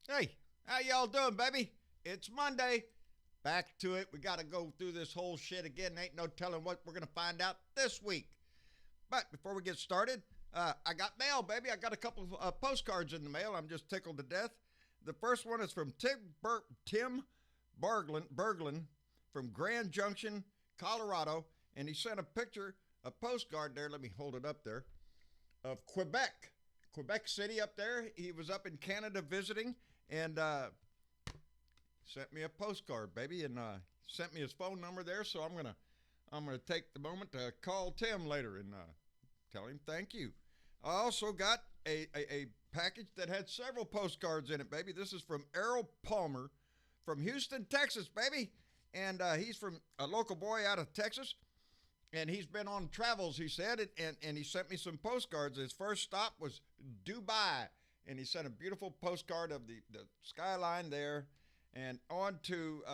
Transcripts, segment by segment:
Hey, how y'all doing, baby? It's Monday. Back to it. We got to go through this whole shit again. Ain't no telling what we're going to find out this week. But before we get started, I got mail, baby. I got a couple of postcards in the mail. I'm just tickled to death. The first one is from Tim Berglund from Grand Junction, Colorado. And he sent a postcard there. Let me hold it up there, of Quebec City up there. He was up in Canada visiting and sent me a postcard, baby, and sent me his phone number there. So I'm gonna take the moment to call Tim later and tell him thank you. I also got a package that had several postcards in it, baby. This is from Errol Palmer from Houston, Texas, baby, and he's from a local boy out of Texas. And he's been on travels, he said, and he sent me some postcards. His first stop was Dubai, and he sent a beautiful postcard of the skyline there, and on to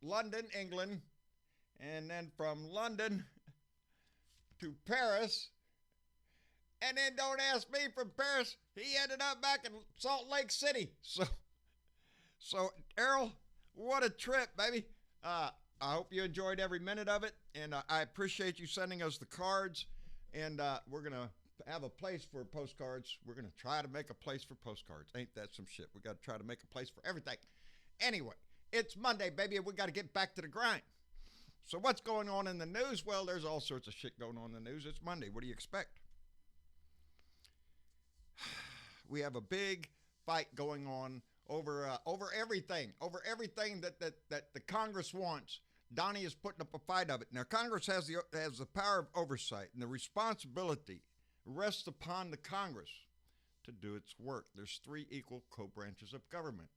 London, England, and then from London to Paris, and then don't ask me, from Paris, he ended up back in Salt Lake City. So Errol, what a trip, baby. I hope you enjoyed every minute of it, and I appreciate you sending us the cards, and we're going to have a place for postcards. We're going to try to make a place for postcards. Ain't that some shit? We got to try to make a place for everything. Anyway, it's Monday, baby, and we got to get back to the grind. So what's going on in the news? Well, there's all sorts of shit going on in the news. It's Monday. What do you expect? We have a big fight going on over everything that the Congress wants. Donnie is putting up a fight of it. Now, Congress has the power of oversight, and the responsibility rests upon the Congress to do its work. There's three equal co-branches of government.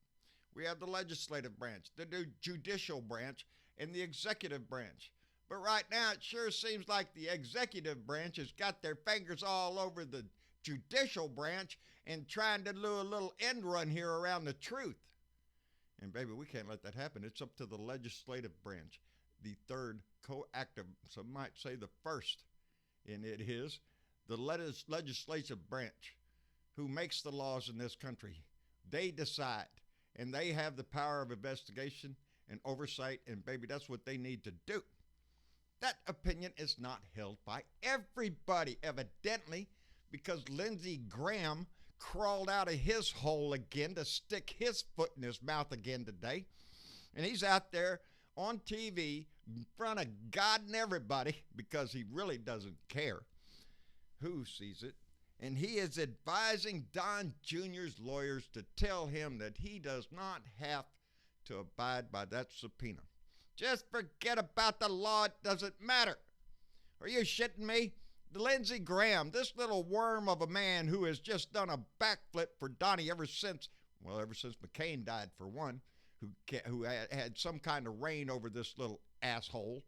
We have the legislative branch, the judicial branch, and the executive branch. But right now, it sure seems like the executive branch has got their fingers all over the judicial branch and trying to do a little end run here around the truth. And baby, we can't let that happen. It's up to the legislative branch, the third co-active, some might say the first, and it is the legislative branch who makes the laws in this country. They decide, and they have the power of investigation and oversight, and baby, that's what they need to do. That opinion is not held by everybody, evidently, because Lindsey Graham crawled out of his hole again to stick his foot in his mouth again today. And he's out there on TV in front of God and everybody, because he really doesn't care who sees it. And he is advising Don Jr.'s lawyers to tell him that he does not have to abide by that subpoena. Just forget about the law. It doesn't matter. Are you shitting me? Lindsey Graham, this little worm of a man who has just done a backflip for Donnie ever since McCain died, for one, who had some kind of reign over this little asshole.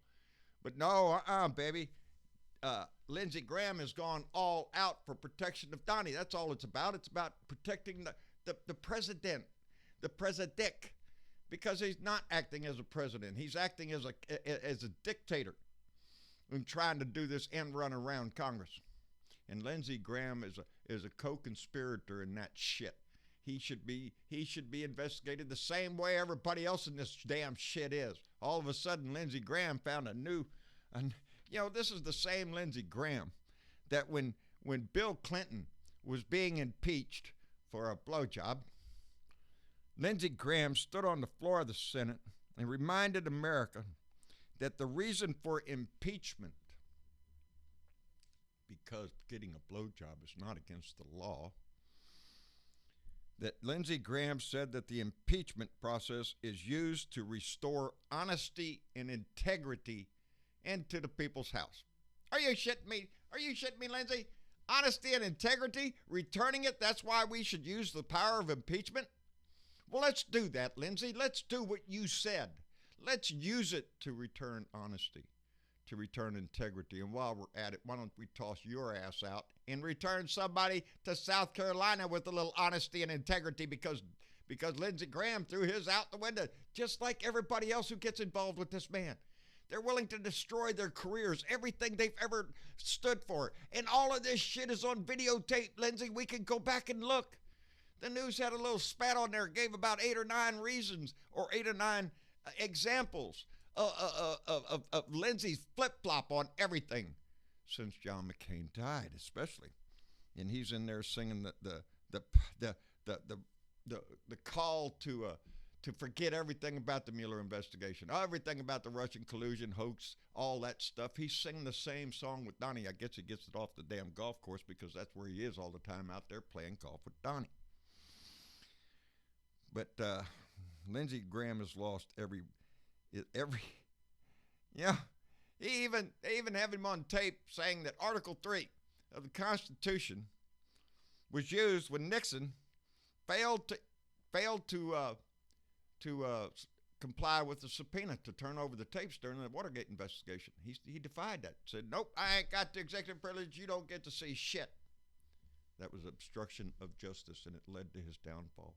But no, baby. Lindsey Graham has gone all out for protection of Donnie. That's all it's about. It's about protecting the president, because he's not acting as a president. He's acting as a dictator and trying to do this end run around Congress. And Lindsey Graham is a co-conspirator in that shit. He should be investigated the same way everybody else in this damn shit is. All of a sudden, Lindsey Graham found this is the same Lindsey Graham that when Bill Clinton was being impeached for a blowjob, Lindsey Graham stood on the floor of the Senate and reminded America that the reason for impeachment, because getting a blowjob is not against the law, that Lindsey Graham said that the impeachment process is used to restore honesty and integrity into the people's house. Are you shitting me? Are you shitting me, Lindsey? Honesty and integrity, returning it, that's why we should use the power of impeachment? Well, let's do that, Lindsey. Let's do what you said. Let's use it to return honesty, to return integrity. And while we're at it, why don't we toss your ass out and return somebody to South Carolina with a little honesty and integrity, because Lindsey Graham threw his out the window, just like everybody else who gets involved with this man. They're willing to destroy their careers, everything they've ever stood for. And all of this shit is on videotape, Lindsey. We can go back and look. The news had a little spat on there, gave about 8 or 9 reasons or 8 or 9 examples of Lindsay's flip-flop on everything since John McCain died, especially. And he's in there singing the call to forget everything about the Mueller investigation, everything about the Russian collusion hoax, all that stuff. He's singing the same song with Donnie. I guess he gets it off the damn golf course because that's where he is all the time, out there playing golf with Donnie. But Lindsey Graham has lost every. Yeah. They even have him on tape saying that Article 3 of the Constitution was used when Nixon failed to comply with the subpoena to turn over the tapes during the Watergate investigation. He defied that. Said, nope, I ain't got the executive privilege. You don't get to see shit. That was obstruction of justice, and it led to his downfall.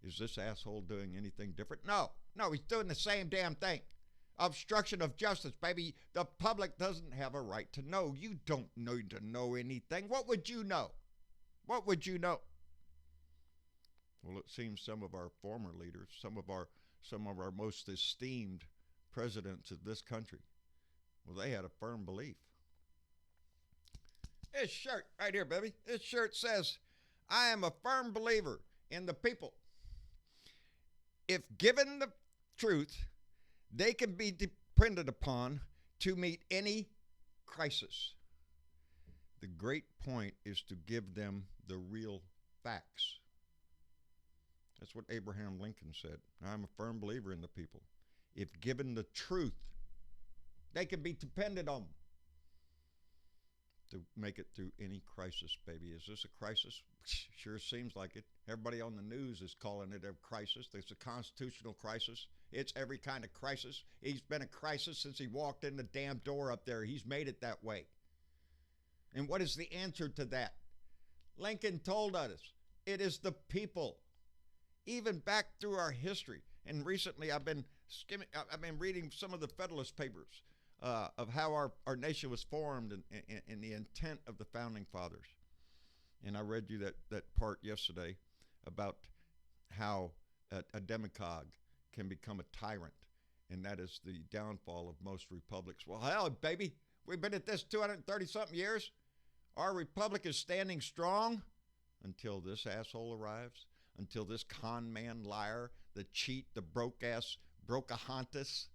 Is this asshole doing anything different? No, he's doing the same damn thing. Obstruction of justice, baby. The public doesn't have a right to know. You don't need to know anything. What would you know? What would you know? Well, it seems some of our former leaders, some of our most esteemed presidents of this country, well, they had a firm belief. This shirt right here, baby. This shirt says, I am a firm believer in the people. If given the truth, they can be depended upon to meet any crisis. The great point is to give them the real facts. That's what Abraham Lincoln said. I'm a firm believer in the people. If given the truth, they can be depended on to make it through any crisis, baby. Is this a crisis? Sure seems like it. Everybody on the news is calling it a crisis. It's a constitutional crisis. It's every kind of crisis. He's been a crisis since he walked in the damn door up there. He's made it that way. And what is the answer to that? Lincoln told us, it is the people. Even back through our history. And recently I've been reading some of the Federalist Papers of how our nation was formed and the intent of the Founding Fathers. And I read you that part yesterday about how a demagogue can become a tyrant, and that is the downfall of most republics. Well, hell, baby, we've been at this 230-something years. Our republic is standing strong until this asshole arrives, until this con man liar, the cheat, the broke-ass Brocahontas,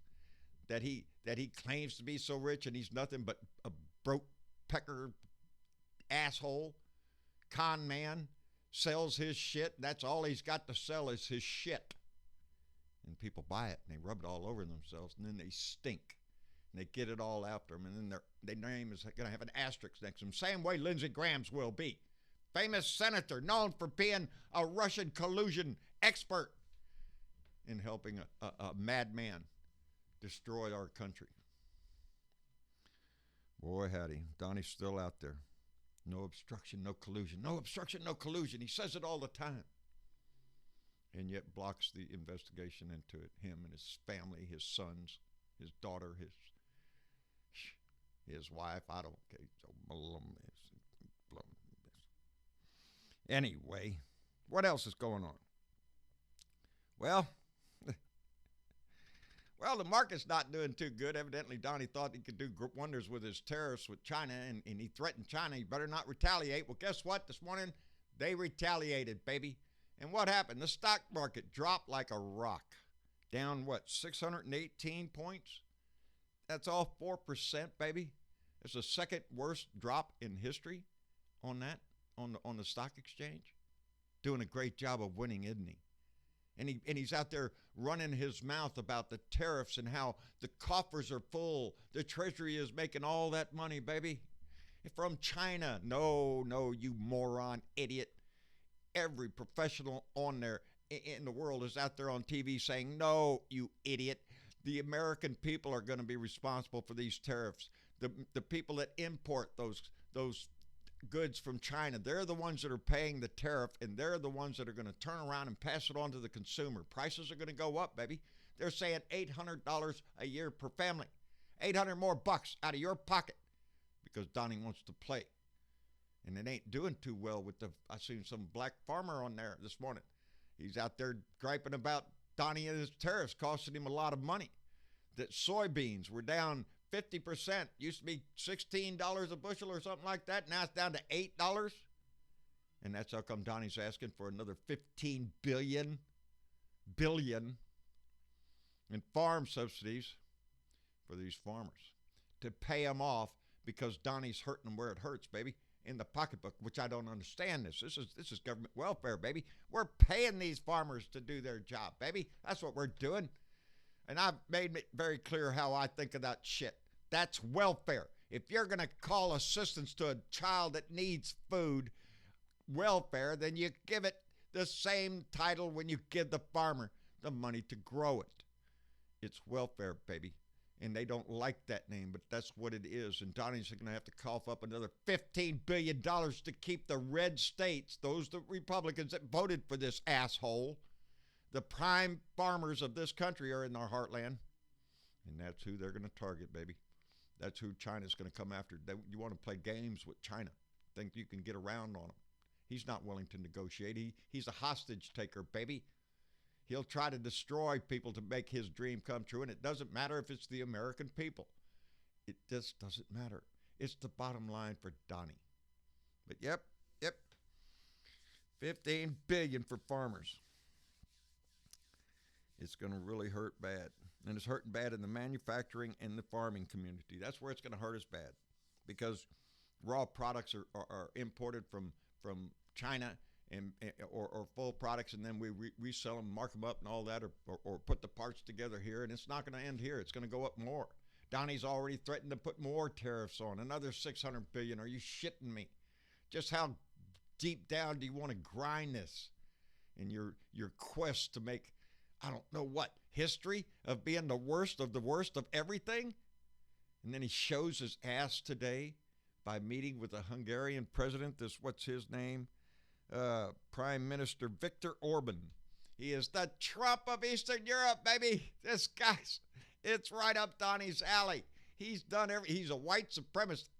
that he claims to be so rich and he's nothing but a broke pecker asshole, con man, sells his shit. That's all he's got to sell is his shit. And people buy it and they rub it all over themselves, and then they stink. And they get it all after them, and then their name is going to have an asterisk next to them. Same way Lindsey Graham's will be. Famous senator known for being a Russian collusion expert in helping a madman destroy our country. Boy, howdy. Donnie's still out there. No obstruction, no collusion. No obstruction, no collusion. He says it all the time. And yet blocks the investigation into it. Him and his family, his sons, his daughter, his wife. I don't care. Anyway, what else is going on? Well, the market's not doing too good. Evidently, Donnie thought he could do wonders with his tariffs with China, and he threatened China. He better not retaliate. Well, guess what? This morning, they retaliated, baby. And what happened? The stock market dropped like a rock. Down, 618 points? That's all 4%, baby. It's the second worst drop in history on that, on the stock exchange. Doing a great job of winning, isn't he? And he's out there running his mouth about the tariffs and how the coffers are full. The Treasury is making all that money, baby, from China. No, you moron, idiot. Every professional on there in the world is out there on TV saying, no, you idiot. The American people are going to be responsible for these tariffs. The people that import those goods from China, they're the ones that are paying the tariff, and they're the ones that are going to turn around and pass it on to the consumer. Prices are going to go up, baby. They're saying $800 a year per family. $800 more bucks out of your pocket because Donnie wants to play. And it ain't doing too well with I seen some black farmer on there this morning. He's out there griping about Donnie and his tariffs costing him a lot of money. That soybeans were down 50%. Used to be $16 a bushel or something like that. Now it's down to $8. And that's how come Donnie's asking for another $15 billion in farm subsidies for these farmers to pay them off, because Donnie's hurting them where it hurts, baby, in the pocketbook, which I don't understand this. This is government welfare, baby. We're paying these farmers to do their job, baby. That's what we're doing. And I've made it very clear how I think of that shit. That's welfare. If you're going to call assistance to a child that needs food welfare, then you give it the same title when you give the farmer the money to grow it. It's welfare, baby. And they don't like that name, but that's what it is. And Donnie's going to have to cough up another $15 billion to keep the red states, those the Republicans that voted for this asshole. The prime farmers of this country are in our heartland. And that's who they're going to target, baby. That's who China's going to come after. You want to play games with China. Think you can get around on him. He's not willing to negotiate. He's a hostage taker, baby. He'll try to destroy people to make his dream come true, and it doesn't matter if it's the American people. It just doesn't matter. It's the bottom line for Donnie. But yep, $15 billion for farmers. It's going to really hurt bad. And it's hurting bad in the manufacturing and the farming community. That's where it's going to hurt us bad, because raw products are imported from China or full products, and then we resell them, mark them up and all that, or put the parts together here, and it's not going to end here. It's going to go up more. Donnie's already threatened to put more tariffs on, another $600 billion. Are you shitting me? Just how deep down do you want to grind this in your quest to make, I don't know what, history of being the worst of everything? And then he shows his ass today by meeting with the Hungarian president, what's his name? Prime Minister Viktor Orban. He is the Trump of Eastern Europe, baby. This guy's, it's right up Donnie's alley. He's done he's a white supremacist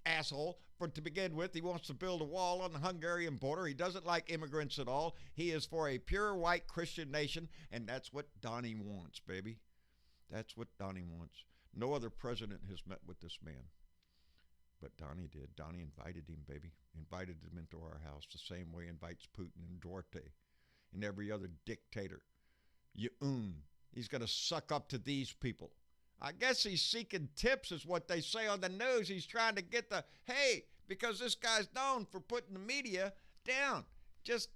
asshole to begin with. He wants to build a wall on the Hungarian border. He doesn't like immigrants at all. He is for a pure white Christian nation, and that's what Donnie wants, baby. That's what Donnie wants. No other president has met with this man. But Donnie did. Donnie invited him, baby. Invited him into our house the same way he invites Putin and Duarte and every other dictator. He's going to suck up to these people. I guess he's seeking tips is what they say on the news. He's trying to get because this guy's known for putting the media down. Just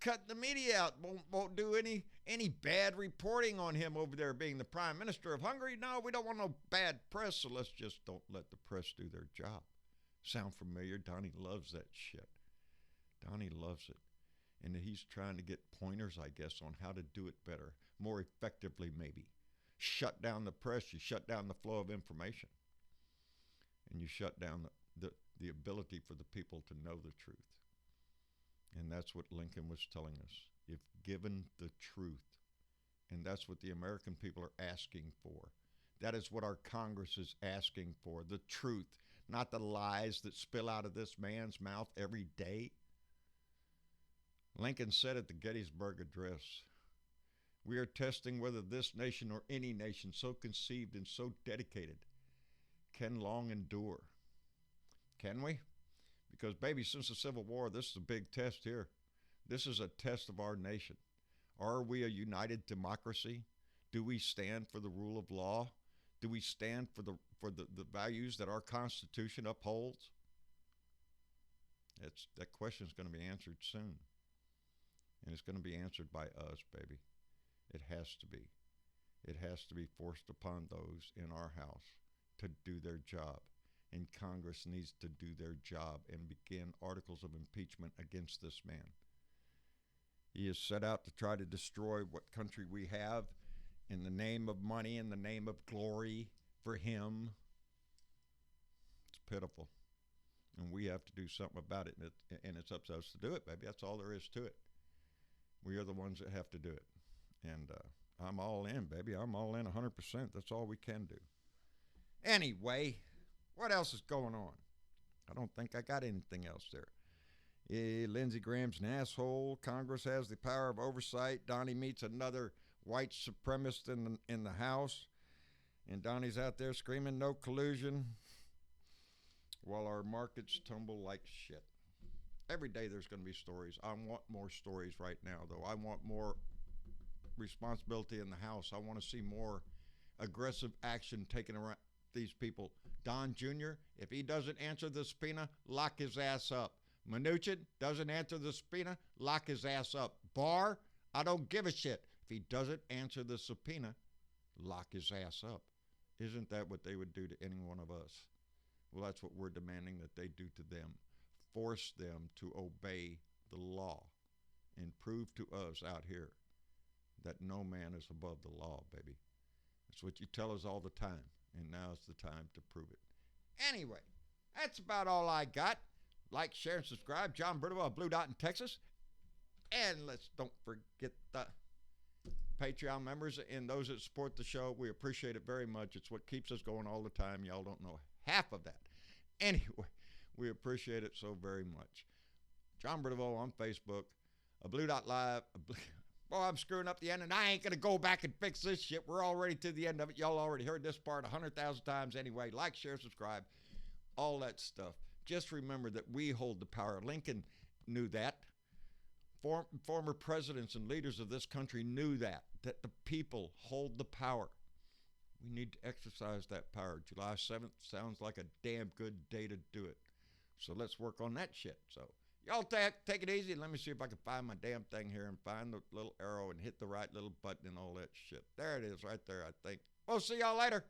cutting the media out. Won't do any bad reporting on him over there being the prime minister of Hungary. No, we don't want no bad press, so let's just don't let the press do their job. Sound familiar? Donnie loves that shit. Donnie loves it. And he's trying to get pointers, I guess, on how to do it better, more effectively maybe. Shut down the press, you shut down the flow of information. And you shut down the ability for the people to know the truth. And that's what Lincoln was telling us. If given the truth, and that's what the American people are asking for. That is what our Congress is asking for, the truth, not the lies that spill out of this man's mouth every day. Lincoln said at the Gettysburg Address, "We are testing whether this nation or any nation so conceived and so dedicated can long endure." Can we? Because, baby, since the Civil War, this is a big test here. This is a test of our nation. Are we a united democracy? Do we stand for the rule of law? Do we stand for the values that our Constitution upholds? That question is going to be answered soon. And it's going to be answered by us, baby. It has to be. It has to be forced upon those in our house to do their job. And Congress needs to do their job and begin articles of impeachment against this man. He is set out to try to destroy what country we have in the name of money, in the name of glory for him. It's pitiful. And we have to do something about it, and it's up to us to do it, baby. That's all there is to it. We are the ones that have to do it. And I'm all in, baby. I'm all in 100%. That's all we can do. Anyway, what else is going on? I don't think I got anything else there. Lindsey Graham's an asshole. Congress has the power of oversight. Donnie meets another white supremacist in the House. And Donnie's out there screaming no collusion while our markets tumble like shit. Every day there's going to be stories. I want more stories right now, though. I want more responsibility in the House. I want to see more aggressive action taken around these people. Don Jr., if he doesn't answer the subpoena, lock his ass up. Mnuchin doesn't answer the subpoena, lock his ass up. Barr, I don't give a shit. If he doesn't answer the subpoena, lock his ass up. Isn't that what they would do to any one of us? Well, that's what we're demanding that they do to them. Force them to obey the law and prove to us out here that no man is above the law, baby. That's what you tell us all the time, and now's the time to prove it. Anyway, that's about all I got. Like, share, and subscribe. John Bridwell, Blue Dot in Texas. And let's don't forget the Patreon members and those that support the show. We appreciate it very much. It's what keeps us going all the time. Y'all don't know half of that. Anyway, we appreciate it so very much. John Bridwell on Facebook, a Blue Dot Live. Boy, I'm screwing up the end, and I ain't going to go back and fix this shit. We're already to the end of it. Y'all already heard this part 100,000 times anyway. Like, share, subscribe, all that stuff. Just remember that we hold the power. Lincoln knew that. Former presidents and leaders of this country knew that the people hold the power. We need to exercise that power. July 7th sounds like a damn good day to do it. So let's work on that shit. So y'all take it easy. Let me see if I can find my damn thing here and find the little arrow and hit the right little button and all that shit. There it is right there, I think. We'll see y'all later.